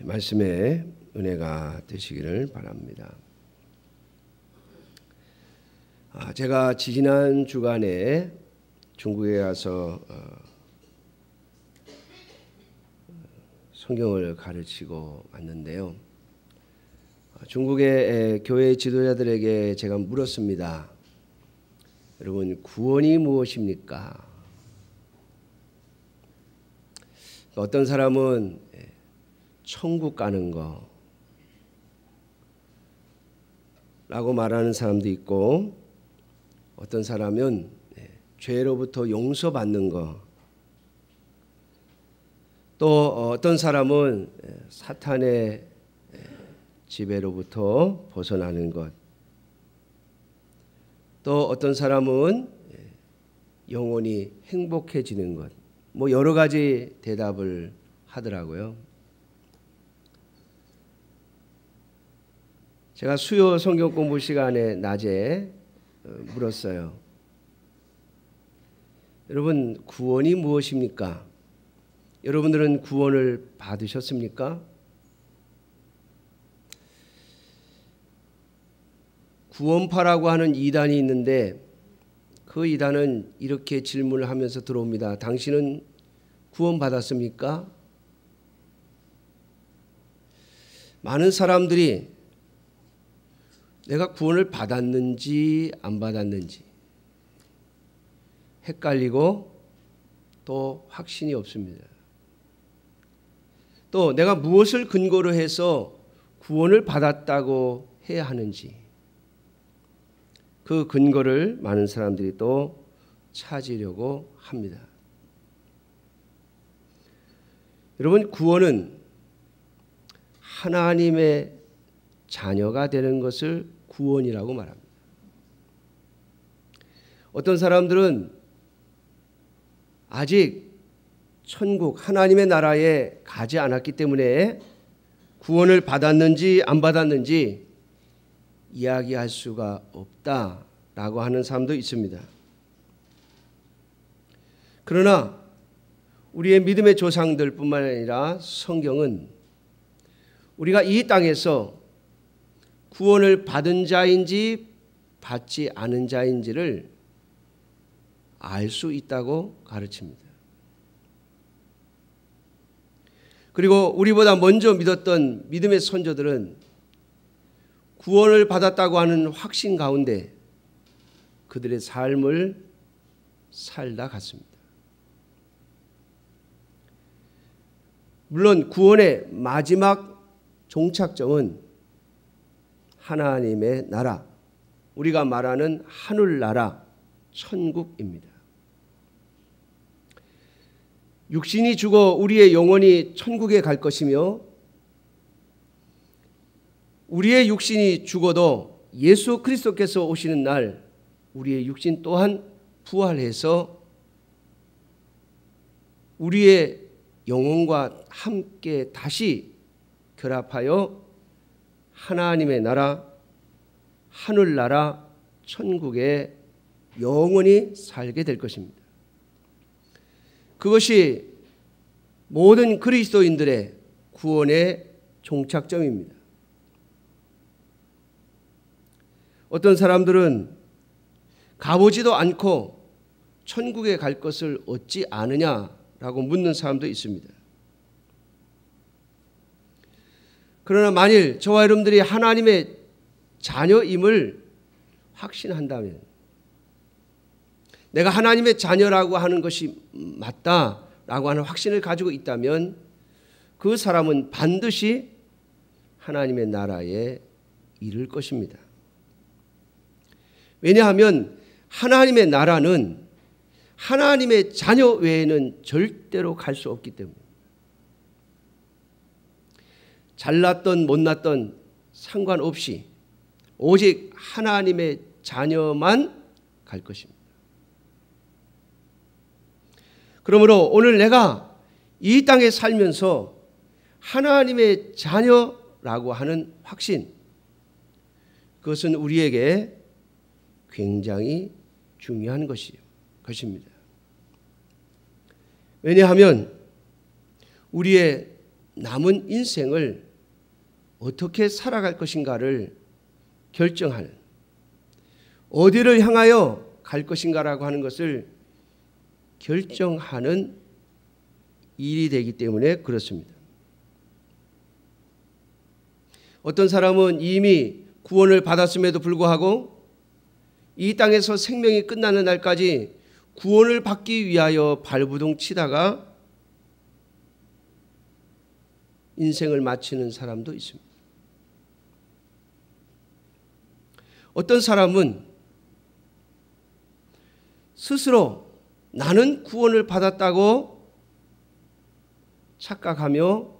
말씀의 은혜가 되시기를 바랍니다. 제가 지난 주간에 중국에 가서 성경을 가르치고 왔는데요. 중국의 교회 지도자들에게 제가 물었습니다. 여러분, 구원이 무엇입니까? 어떤 사람은 천국 가는 거 라고 말하는 사람도 있고, 어떤 사람은 죄로부터 용서받는 거, 또 어떤 사람은 사탄의 지배로부터 벗어나는 것, 또 어떤 사람은 영원히 행복해지는 것, 뭐 여러 가지 대답을 하더라고요. 제가 수요 성경 공부 시간에 낮에 물었어요. 여러분, 구원이 무엇입니까? 여러분들은 구원을 받으셨습니까? 구원파라고 하는 이단이 있는데 그 이단은 이렇게 질문을 하면서 들어옵니다. 당신은 구원받았습니까? 많은 사람들이 내가 구원을 받았는지 안 받았는지 헷갈리고 또 확신이 없습니다. 또 내가 무엇을 근거로 해서 구원을 받았다고 해야 하는지 그 근거를 많은 사람들이 또 찾으려고 합니다. 여러분, 구원은 하나님의 자녀가 되는 것을 구원이라고 말합니다. 어떤 사람들은 아직 천국 하나님의 나라에 가지 않았기 때문에 구원을 받았는지 안 받았는지 이야기할 수가 없다라고 하는 사람도 있습니다. 그러나 우리의 믿음의 조상들뿐만 아니라 성경은 우리가 이 땅에서 구원을 받은 자인지 받지 않은 자인지를 알 수 있다고 가르칩니다. 그리고 우리보다 먼저 믿었던 믿음의 선조들은 구원을 받았다고 하는 확신 가운데 그들의 삶을 살다 갔습니다. 물론 구원의 마지막 종착점은 하나님의 나라, 우리가 말하는 하늘나라, 천국입니다. 육신이 죽어 우리의 영혼이 천국에 갈 것이며 우리의 육신이 죽어도 예수 그리스도께서 오시는 날 우리의 육신 또한 부활해서 우리의 영혼과 함께 다시 결합하여 하나님의 나라, 하늘나라, 천국에 영원히 살게 될 것입니다. 그것이 모든 그리스도인들의 구원의 종착점입니다. 어떤 사람들은 가보지도 않고 천국에 갈 것을 얻지 않으냐라고 묻는 사람도 있습니다. 그러나 만일 저와 여러분들이 하나님의 자녀임을 확신한다면, 내가 하나님의 자녀라고 하는 것이 맞다라고 하는 확신을 가지고 있다면 그 사람은 반드시 하나님의 나라에 이를 것입니다. 왜냐하면 하나님의 나라는 하나님의 자녀 외에는 절대로 갈 수 없기 때문입니다. 잘났던 못났던 상관없이 오직 하나님의 자녀만 갈 것입니다. 그러므로 오늘 내가 이 땅에 살면서 하나님의 자녀라고 하는 확신, 그것은 우리에게 굉장히 중요한 것입니다. 왜냐하면 우리의 남은 인생을 어떻게 살아갈 것인가를 결정하는, 어디를 향하여 갈 것인가라고 하는 것을 결정하는 일이 되기 때문에 그렇습니다. 어떤 사람은 이미 구원을 받았음에도 불구하고 이 땅에서 생명이 끝나는 날까지 구원을 받기 위하여 발부둥 치다가 인생을 마치는 사람도 있습니다. 어떤 사람은 스스로 나는 구원을 받았다고 착각하며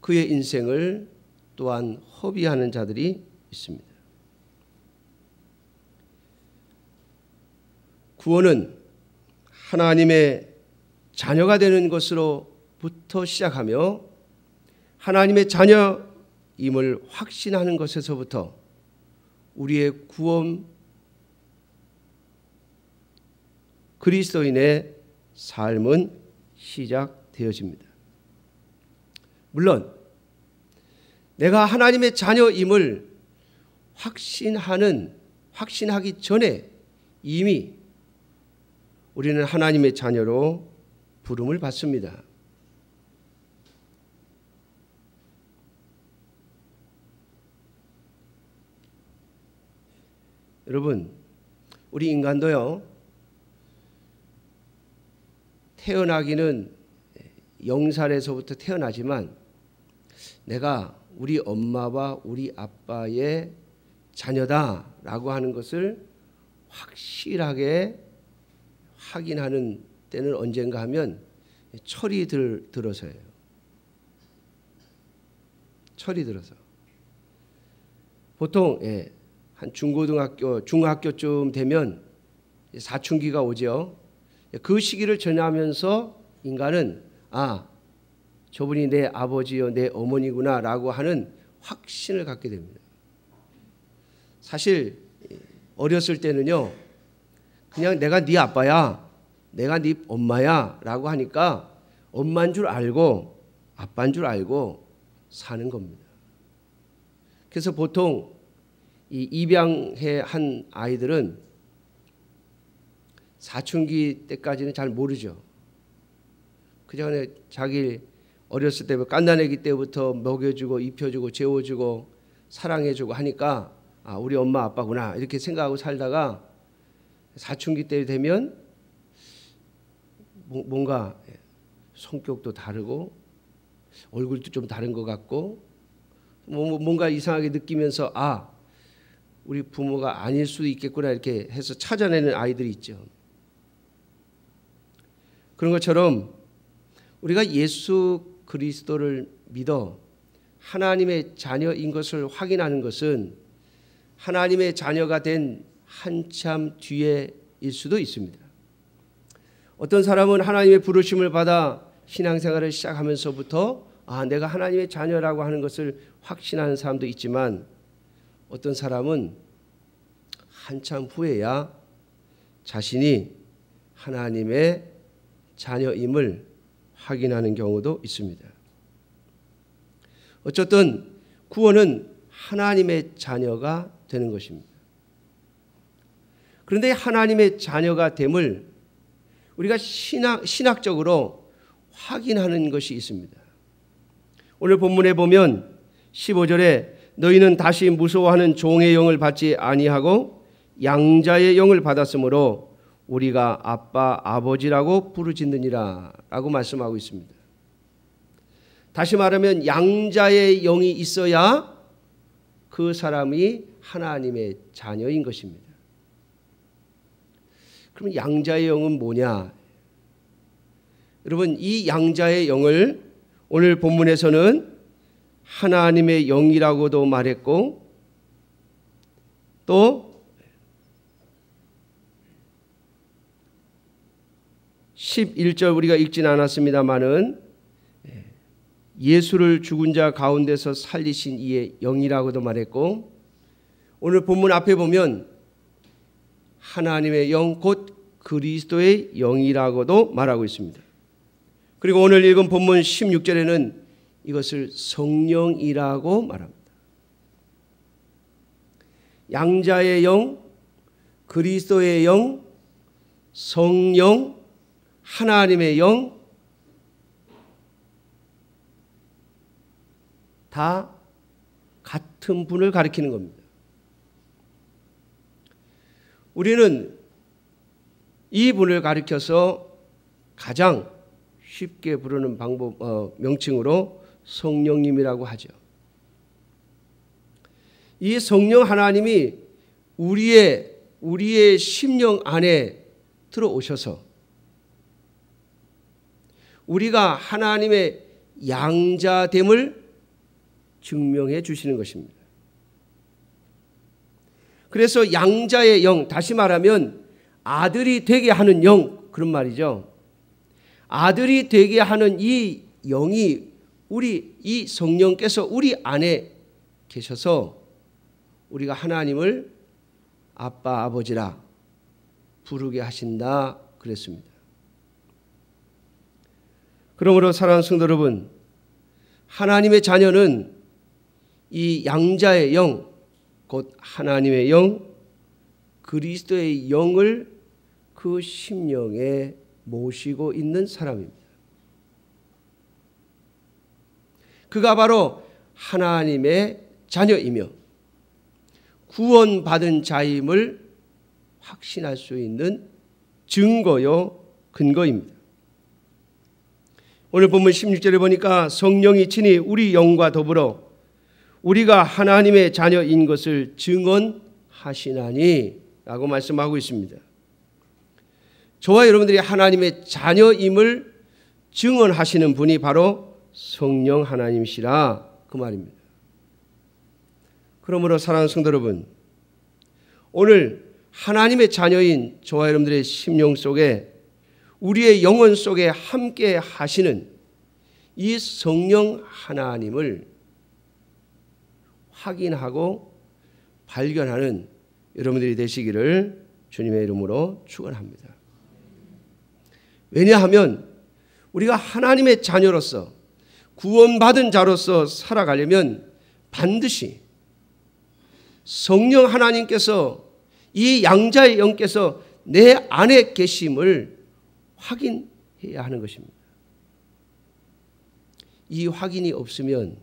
그의 인생을 또한 허비하는 자들이 있습니다. 구원은 하나님의 자녀가 되는 것으로부터 시작하며 하나님의 자녀임을 확신하는 것에서부터 우리의 구원, 그리스도인의 삶은 시작되어집니다. 물론 내가 하나님의 자녀임을 확신하기 전에 이미 우리는 하나님의 자녀로 부름을 받습니다. 여러분, 우리 인간도요, 태어나기는 0살에서부터 태어나지만 내가 우리 엄마와 우리 아빠의 자녀다라고 하는 것을 확실하게 확인하는 때는 언젠가 하면 철이 들어서예요. 철이 들어서. 보통 한 중고등학교, 중학교쯤 되면 사춘기가 오죠. 그 시기를 지나면서 인간은 저분이 내 아버지요 내 어머니구나 라고 하는 확신을 갖게 됩니다. 사실 어렸을 때는요, 그냥 내가 네 아빠야, 내가 네 엄마야 라고 하니까 엄마인 줄 알고 아빠인 줄 알고 사는 겁니다. 그래서 보통 이 입양해 한 아이들은 사춘기 때까지는 잘 모르죠. 그 전에 자기 어렸을 때 깐난애기 때부터 먹여주고 입혀주고 재워주고 사랑해주고 하니까 우리 엄마 아빠구나 이렇게 생각하고 살다가 사춘기 때 되면 뭔가 성격도 다르고 얼굴도 좀 다른 것 같고 뭔가 이상하게 느끼면서 우리 부모가 아닐 수도 있겠구나 이렇게 해서 찾아내는 아이들이 있죠. 그런 것처럼 우리가 예수 그리스도를 믿어 하나님의 자녀인 것을 확인하는 것은 하나님의 자녀가 된 한참 뒤에일 수도 있습니다. 어떤 사람은 하나님의 부르심을 받아 신앙생활을 시작하면서부터 내가 하나님의 자녀라고 하는 것을 확신하는 사람도 있지만 어떤 사람은 한참 후에야 자신이 하나님의 자녀임을 확인하는 경우도 있습니다. 어쨌든 구원은 하나님의 자녀가 되는 것입니다. 그런데 하나님의 자녀가 됨을 우리가 신학적으로 확인하는 것이 있습니다. 오늘 본문에 보면 15절에 너희는 다시 무서워하는 종의 영을 받지 아니하고 양자의 영을 받았으므로 우리가 아빠 아버지라고 부르짖느니라 라고 말씀하고 있습니다. 다시 말하면 양자의 영이 있어야 그 사람이 하나님의 자녀인 것입니다. 그럼 양자의 영은 뭐냐? 여러분, 이 양자의 영을 오늘 본문에서는 하나님의 영이라고도 말했고 또 11절 우리가 읽진 않았습니다마는 예수를 죽은 자 가운데서 살리신 이의 영이라고도 말했고 오늘 본문 앞에 보면 하나님의 영 곧 그리스도의 영이라고도 말하고 있습니다. 그리고 오늘 읽은 본문 16절에는 이것을 성령이라고 말합니다. 양자의 영, 그리스도의 영, 성령, 하나님의 영, 다 같은 분을 가리키는 겁니다. 우리는 이 분을 가리켜서 가장 쉽게 부르는 명칭으로 성령님이라고 하죠. 이 성령 하나님이 우리의 심령 안에 들어오셔서 우리가 하나님의 양자됨을 증명해 주시는 것입니다. 그래서 양자의 영, 다시 말하면 아들이 되게 하는 영, 그런 말이죠. 아들이 되게 하는 이 영이 이 성령께서 우리 안에 계셔서 우리가 하나님을 아빠, 아버지라 부르게 하신다 그랬습니다. 그러므로 사랑하는 성도 여러분, 하나님의 자녀는 이 양자의 영, 곧 하나님의 영, 그리스도의 영을 그 심령에 모시고 있는 사람입니다. 그가 바로 하나님의 자녀이며 구원받은 자임을 확신할 수 있는 증거요 근거입니다. 오늘 본문 16절에 보니까 성령이 친히 우리 영과 더불어 우리가 하나님의 자녀인 것을 증언하시나니 라고 말씀하고 있습니다. 저와 여러분들이 하나님의 자녀임을 증언하시는 분이 바로 성령 하나님이시라 그 말입니다. 그러므로 사랑하는 성도 여러분, 오늘 하나님의 자녀인 저와 여러분들의 심령 속에 우리의 영혼 속에 함께 하시는 이 성령 하나님을 확인하고 발견하는 여러분들이 되시기를 주님의 이름으로 축원합니다. 왜냐하면 우리가 하나님의 자녀로서 구원받은 자로서 살아가려면 반드시 성령 하나님께서 이 양자의 영께서 내 안에 계심을 확인해야 하는 것입니다. 이 확인이 없으면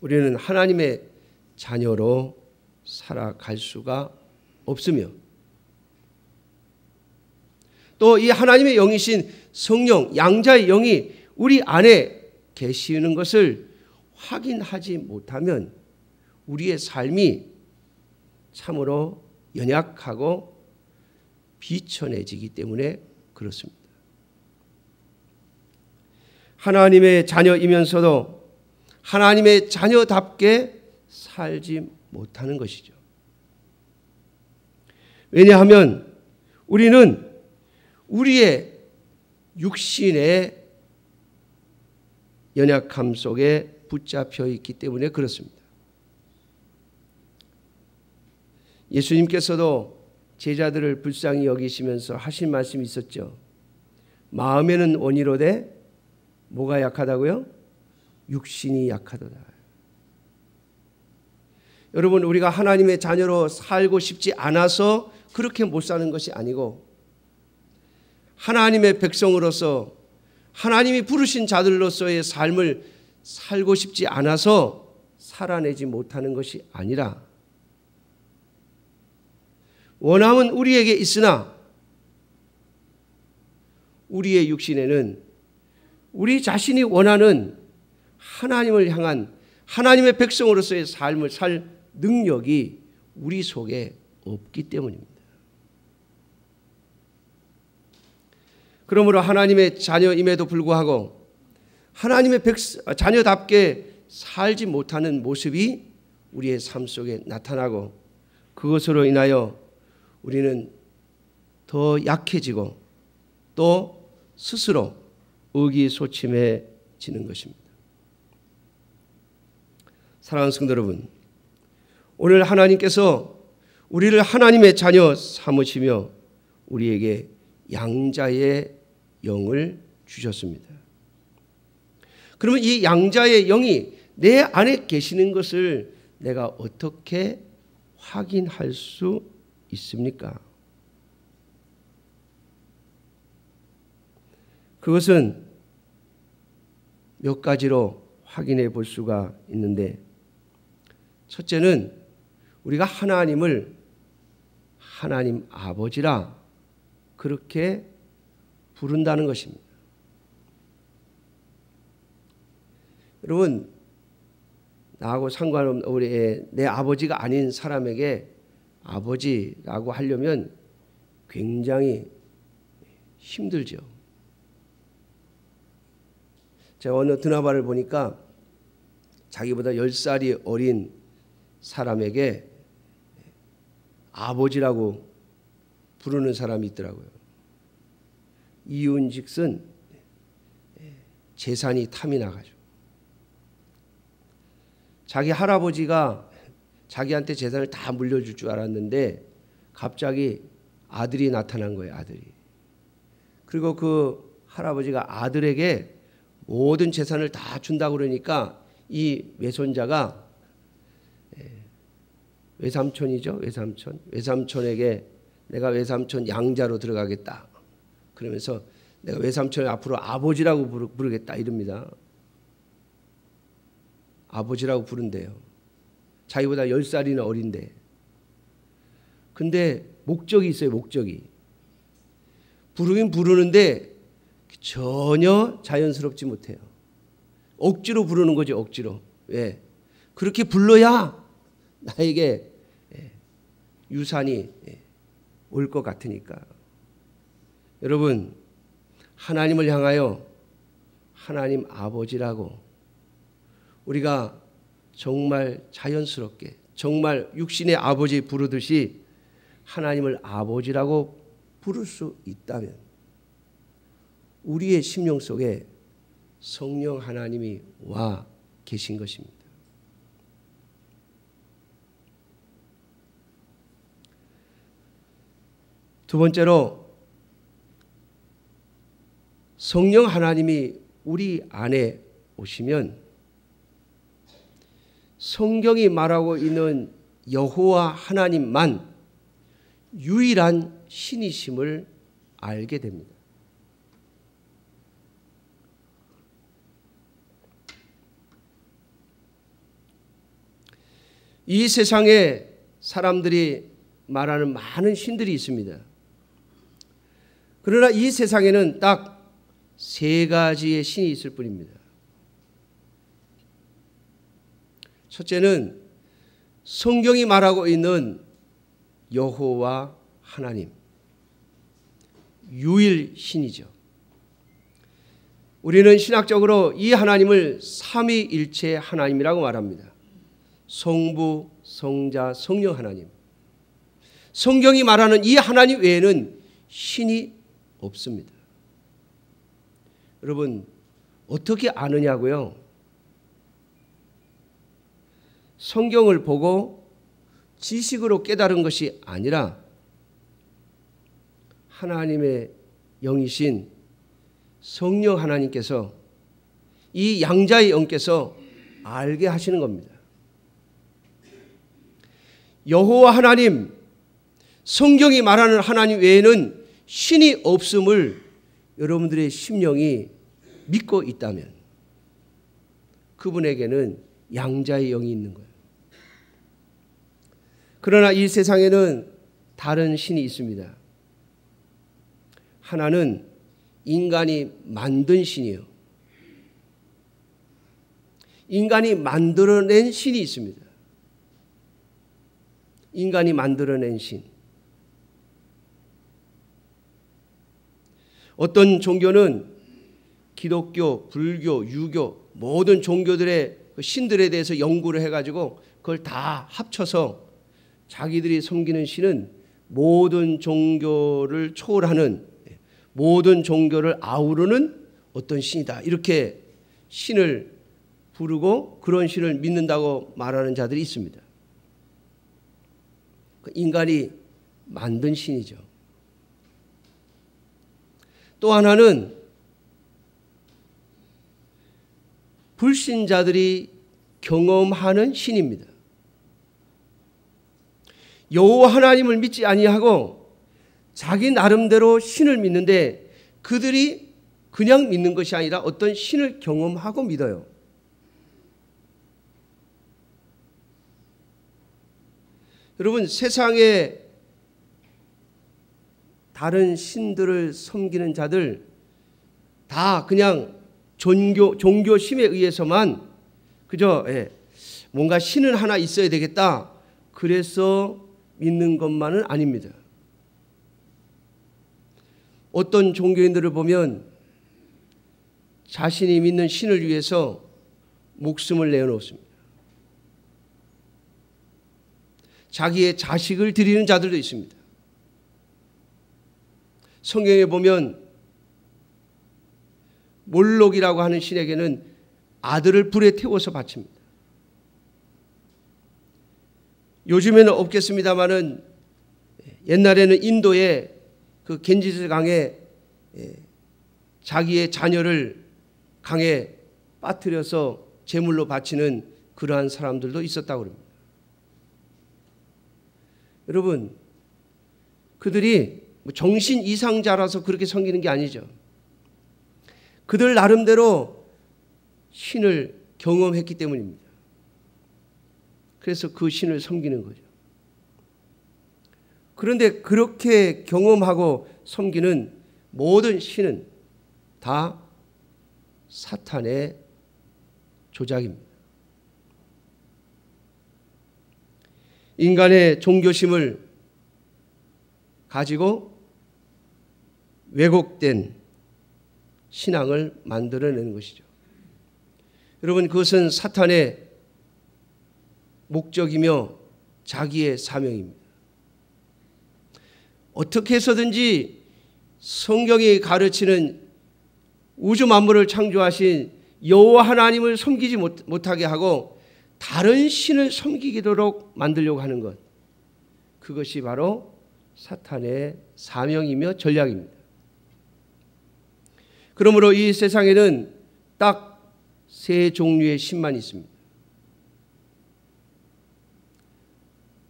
우리는 하나님의 자녀로 살아갈 수가 없으며 또 이 하나님의 영이신 성령, 양자의 영이 우리 안에 계시는 것을 확인하지 못하면 우리의 삶이 참으로 연약하고 비천해지기 때문에 그렇습니다. 하나님의 자녀이면서도 하나님의 자녀답게 살지 못하는 것이죠. 왜냐하면 우리는 우리의 육신의 연약함 속에 붙잡혀 있기 때문에 그렇습니다. 예수님께서도 제자들을 불쌍히 여기시면서 하신 말씀이 있었죠. 마음에는 원이로되 뭐가 약하다고요? 육신이 약하도다. 여러분, 우리가 하나님의 자녀로 살고 싶지 않아서 그렇게 못 사는 것이 아니고 하나님의 백성으로서 하나님이 부르신 자들로서의 삶을 살고 싶지 않아서 살아내지 못하는 것이 아니라 원함은 우리에게 있으나 우리의 육신에는 우리 자신이 원하는 하나님을 향한 하나님의 백성으로서의 삶을 살 능력이 우리 속에 없기 때문입니다. 그러므로 하나님의 자녀임에도 불구하고 하나님의 자녀답게 살지 못하는 모습이 우리의 삶 속에 나타나고 그것으로 인하여 우리는 더 약해지고 또 스스로 의기소침해지는 것입니다. 사랑하는 성도 여러분, 오늘 하나님께서 우리를 하나님의 자녀 삼으시며 우리에게 양자의 영을 주셨습니다. 그러면 이 양자의 영이 내 안에 계시는 것을 내가 어떻게 확인할 수 있습니까? 그것은 몇 가지로 확인해 볼 수가 있는데, 첫째는 우리가 하나님을 하나님 아버지라 그렇게 부른다는 것입니다. 여러분, 나하고 상관없는 내 아버지가 아닌 사람에게 아버지라고 하려면 굉장히 힘들죠. 제가 어느 드라마를 보니까 자기보다 10살이 어린 사람에게 아버지라고 부르는 사람이 있더라고요. 이윤즉슨 재산이 탐이 나가지고 자기 할아버지가 자기한테 재산을 다 물려줄 줄 알았는데 갑자기 아들이 나타난 거예요. 아들이. 그리고 그 할아버지가 아들에게 모든 재산을 다 준다고 그러니까 이 외손자가 외삼촌이죠. 외삼촌에게 내가 외삼촌 양자로 들어가겠다. 그러면서 내가 외삼촌을 앞으로 아버지라고 부르겠다 이럽니다. 아버지라고 부른대요. 자기보다 10살이나 어린데. 근데 목적이 있어요. 목적이. 부르긴 부르는데 전혀 자연스럽지 못해요. 억지로 부르는 거죠. 억지로. 왜? 그렇게 불러야 나에게 유산이 올 것 같으니까. 여러분, 하나님을 향하여 하나님 아버지라고 우리가 정말 자연스럽게, 정말 육신의 아버지 부르듯이 하나님을 아버지라고 부를 수 있다면 우리의 심령 속에 성령 하나님이 와 계신 것입니다. 두 번째로, 성령 하나님이 우리 안에 오시면 성경이 말하고 있는 여호와 하나님만 유일한 신이심을 알게 됩니다. 이 세상에 사람들이 말하는 많은 신들이 있습니다. 그러나 이 세상에는 딱 3가지의 신이 있을 뿐입니다. 첫째는 성경이 말하고 있는 여호와 하나님, 유일신이죠. 우리는 신학적으로 이 하나님을 삼위일체 하나님이라고 말합니다. 성부, 성자, 성령 하나님. 성경이 말하는 이 하나님 외에는 신이 없습니다. 여러분, 어떻게 아느냐고요? 성경을 보고 지식으로 깨달은 것이 아니라 하나님의 영이신 성령 하나님께서, 이 양자의 영께서 알게 하시는 겁니다. 여호와 하나님, 성경이 말하는 하나님 외에는 신이 없음을 여러분들의 심령이 믿고 있다면 그분에게는 양자의 영이 있는 거예요. 그러나 이 세상에는 다른 신이 있습니다. 하나는 인간이 만든 신이요. 인간이 만들어낸 신이 있습니다. 인간이 만들어낸 신. 어떤 종교는 기독교, 불교, 유교 모든 종교들의 신들에 대해서 연구를 해가지고 그걸 다 합쳐서 자기들이 섬기는 신은 모든 종교를 초월하는, 모든 종교를 아우르는 어떤 신이다. 이렇게 신을 부르고 그런 신을 믿는다고 말하는 자들이 있습니다. 인간이 만든 신이죠. 또 하나는 불신자들이 경험하는 신입니다. 여호와 하나님을 믿지 아니하고 자기 나름대로 신을 믿는데 그들이 그냥 믿는 것이 아니라 어떤 신을 경험하고 믿어요. 여러분, 세상에 다른 신들을 섬기는 자들 다 그냥 종교심에 의해서만 그저 뭔가 신은 하나 있어야 되겠다 그래서 믿는 것만은 아닙니다. 어떤 종교인들을 보면 자신이 믿는 신을 위해서 목숨을 내어놓습니다. 자기의 자식을 드리는 자들도 있습니다. 성경에 보면 몰록이라고 하는 신에게는 아들을 불에 태워서 바칩니다. 요즘에는 없겠습니다마는 옛날에는 인도의 그 겐지스 강에 자기의 자녀를 강에 빠뜨려서 제물로 바치는 그러한 사람들도 있었다고 합니다. 여러분, 그들이 정신 이상자라서 그렇게 섬기는 게 아니죠. 그들 나름대로 신을 경험했기 때문입니다. 그래서 그 신을 섬기는 거죠. 그런데 그렇게 경험하고 섬기는 모든 신은 다 사탄의 조작입니다. 인간의 종교심을 가지고 왜곡된 신앙을 만들어내는 것이죠. 여러분, 그것은 사탄의 목적이며 자기의 사명입니다. 어떻게 해서든지 성경이 가르치는 우주 만물을 창조하신 여호와 하나님을 섬기지 못하게 하고 다른 신을 섬기도록 만들려고 하는 것, 그것이 바로 사탄의 사명이며 전략입니다. 그러므로 이 세상에는 딱 세 종류의 신만 있습니다.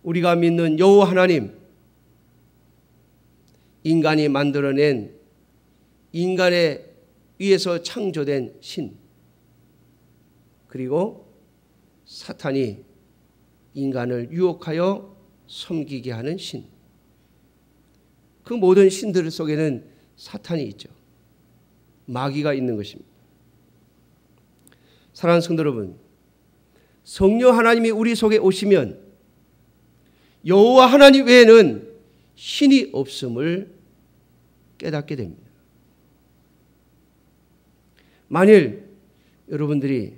우리가 믿는 여호와 하나님, 인간이 만들어낸 인간에 의해서 창조된 신, 그리고 사탄이 인간을 유혹하여 섬기게 하는 신. 그 모든 신들 속에는 사탄이 있죠. 마귀가 있는 것입니다. 사랑하는 성도 여러분, 성령 하나님이 우리 속에 오시면 여호와 하나님 외에는 신이 없음을 깨닫게 됩니다. 만일 여러분들이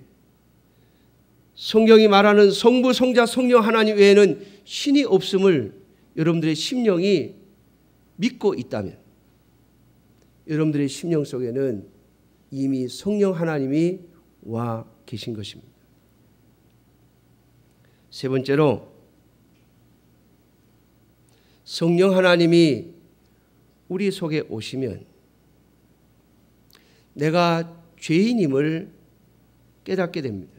성경이 말하는 성부, 성자, 성령 하나님 외에는 신이 없음을 여러분들의 심령이 믿고 있다면 여러분들의 심령 속에는 이미 성령 하나님이 와 계신 것입니다. 세 번째로, 성령 하나님이 우리 속에 오시면 내가 죄인임을 깨닫게 됩니다.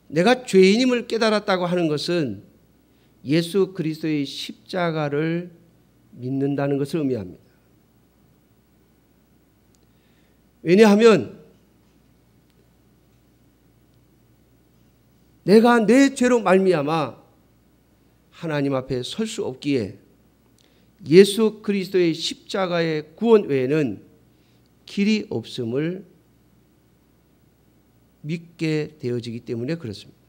내가 죄인임을 깨달았다고 하는 것은 예수 그리스도의 십자가를 믿는다는 것을 의미합니다. 왜냐하면 내가 내 죄로 말미암아 하나님 앞에 설 수 없기에 예수 그리스도의 십자가의 구원 외에는 길이 없음을 믿게 되어지기 때문에 그렇습니다.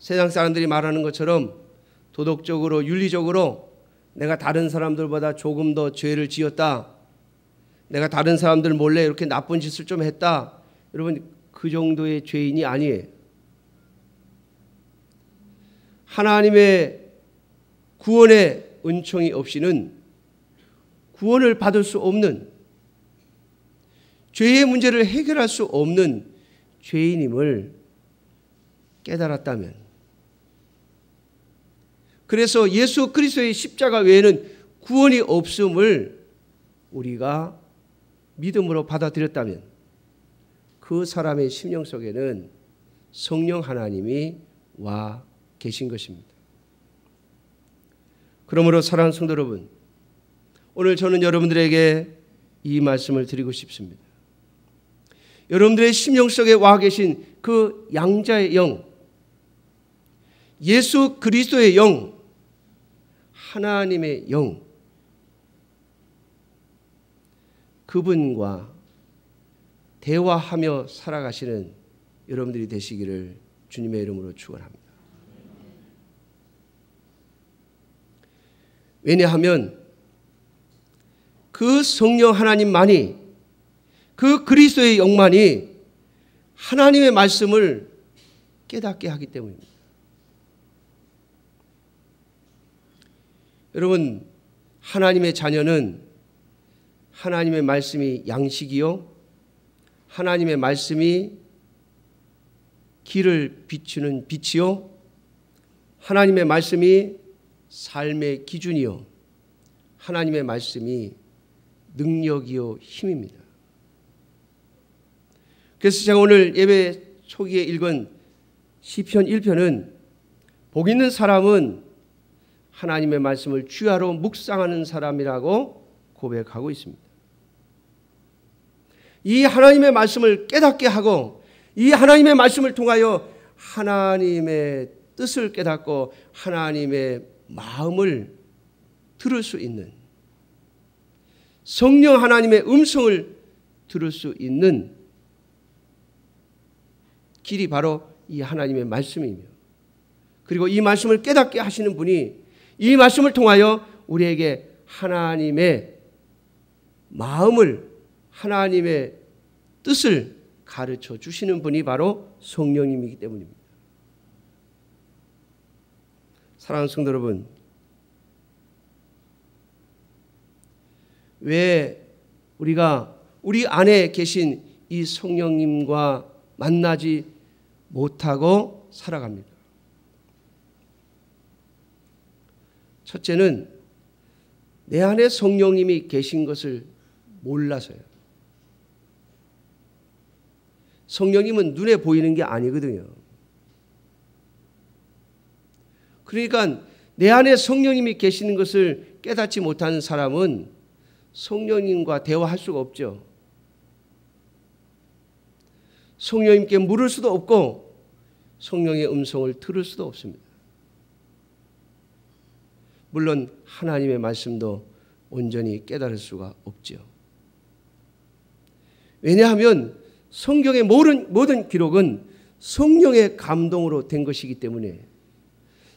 세상 사람들이 말하는 것처럼 도덕적으로 윤리적으로 내가 다른 사람들보다 조금 더 죄를 지었다, 내가 다른 사람들 몰래 이렇게 나쁜 짓을 좀 했다, 여러분 그 정도의 죄인이 아니에요. 하나님의 구원의 은총이 없이는 구원을 받을 수 없는, 죄의 문제를 해결할 수 없는 죄인임을 깨달았다면, 그래서 예수 그리스도의 십자가 외에는 구원이 없음을 우리가 믿음으로 받아들였다면 그 사람의 심령 속에는 성령 하나님이 와 계신 것입니다. 그러므로 사랑하는 성도 여러분, 오늘 저는 여러분들에게 이 말씀을 드리고 싶습니다. 여러분들의 심령 속에 와 계신 그 양자의 영, 예수 그리스도의 영, 하나님의 영, 그분과 대화하며 살아가시는 여러분들이 되시기를 주님의 이름으로 축원합니다. 왜냐하면 그 성령 하나님만이, 그 그리스도의 영만이 하나님의 말씀을 깨닫게 하기 때문입니다. 여러분, 하나님의 자녀는 하나님의 말씀이 양식이요, 하나님의 말씀이 길을 비추는 빛이요, 하나님의 말씀이 삶의 기준이요, 하나님의 말씀이 능력이요 힘입니다. 그래서 제가 오늘 예배 초기에 읽은 시편 1편은 복 있는 사람은 하나님의 말씀을 주야로 묵상하는 사람이라고 고백하고 있습니다. 이 하나님의 말씀을 깨닫게 하고 이 하나님의 말씀을 통하여 하나님의 뜻을 깨닫고 하나님의 마음을 들을 수 있는, 성령 하나님의 음성을 들을 수 있는 길이 바로 이 하나님의 말씀이며, 그리고 이 말씀을 깨닫게 하시는 분이 이 말씀을 통하여 우리에게 하나님의 마음을, 하나님의 뜻을 가르쳐 주시는 분이 바로 성령님이기 때문입니다. 사랑하는 성도 여러분, 왜 우리가 우리 안에 계신 이 성령님과 만나지 못하고 살아갑니다? 첫째는 내 안에 성령님이 계신 것을 몰라서요. 성령님은 눈에 보이는 게 아니거든요. 그러니까 내 안에 성령님이 계시는 것을 깨닫지 못하는 사람은 성령님과 대화할 수가 없죠. 성령님께 물을 수도 없고 성령의 음성을 들을 수도 없습니다. 물론 하나님의 말씀도 온전히 깨달을 수가 없죠. 왜냐하면 성경의 모든 기록은 성령의 감동으로 된 것이기 때문에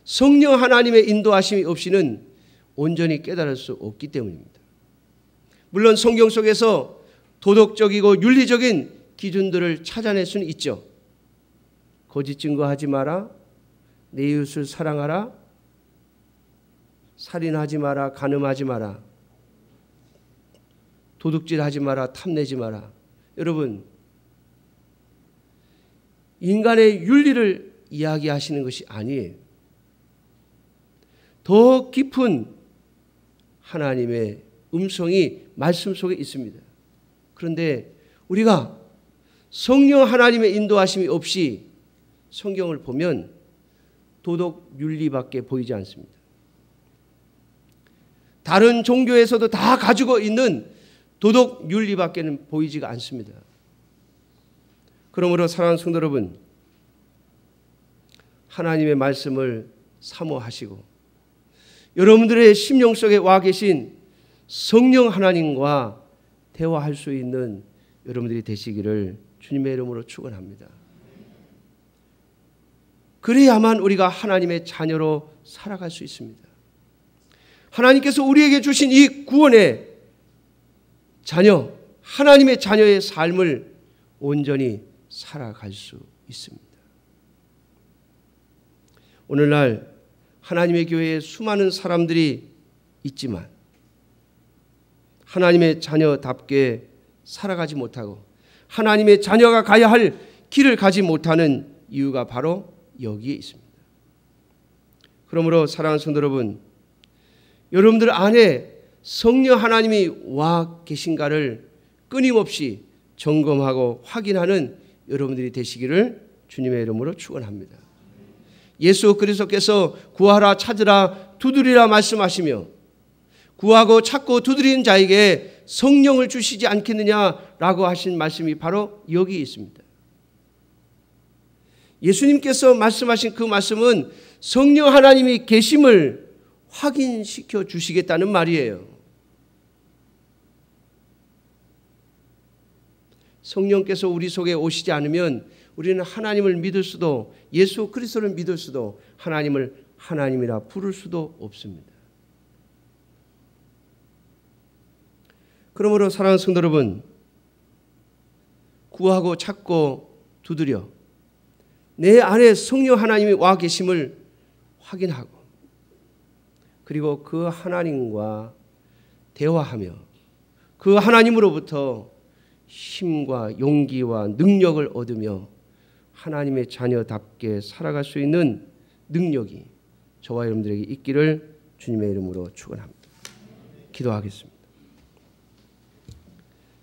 성령 하나님의 인도하심이 없이는 온전히 깨달을 수 없기 때문입니다. 물론 성경 속에서 도덕적이고 윤리적인 기준들을 찾아낼 수는 있죠. 거짓 증거하지 마라, 내 이웃을 사랑하라, 살인하지 마라, 간음하지 마라, 도둑질하지 마라, 탐내지 마라. 여러분, 인간의 윤리를 이야기하시는 것이 아니에요. 더 깊은 하나님의 음성이 말씀 속에 있습니다. 그런데 우리가 성령 하나님의 인도하심이 없이 성경을 보면 도덕 윤리밖에 보이지 않습니다. 다른 종교에서도 다 가지고 있는 도덕 윤리밖에는 보이지가 않습니다. 그러므로 사랑하는 성도 여러분, 하나님의 말씀을 사모하시고 여러분들의 심령 속에 와 계신 성령 하나님과 대화할 수 있는 여러분들이 되시기를 주님의 이름으로 축원합니다. 그래야만 우리가 하나님의 자녀로 살아갈 수 있습니다. 하나님께서 우리에게 주신 이 구원의 자녀, 하나님의 자녀의 삶을 온전히 살아갈 수 있습니다. 오늘날 하나님의 교회에 수많은 사람들이 있지만 하나님의 자녀답게 살아가지 못하고 하나님의 자녀가 가야 할 길을 가지 못하는 이유가 바로 여기에 있습니다. 그러므로 사랑하는 성도 여러분, 여러분들 안에 성령 하나님이 와 계신가를 끊임없이 점검하고 확인하는 여러분들이 되시기를 주님의 이름으로 축원합니다. 예수 그리스도께서 구하라 찾으라 두드리라 말씀하시며 구하고 찾고 두드리는 자에게 성령을 주시지 않겠느냐라고 하신 말씀이 바로 여기 있습니다. 예수님께서 말씀하신 그 말씀은 성령 하나님이 계심을 확인시켜 주시겠다는 말이에요. 성령께서 우리 속에 오시지 않으면 우리는 하나님을 믿을 수도 예수 그리스도를 믿을 수도 하나님을 하나님이라 부를 수도 없습니다. 그러므로 사랑하는 성도 여러분, 구하고 찾고 두드려 내 안에 성령 하나님이 와 계심을 확인하고 그리고 그 하나님과 대화하며 그 하나님으로부터 힘과 용기와 능력을 얻으며 하나님의 자녀답게 살아갈 수 있는 능력이 저와 여러분들에게 있기를 주님의 이름으로 축원합니다. 기도하겠습니다.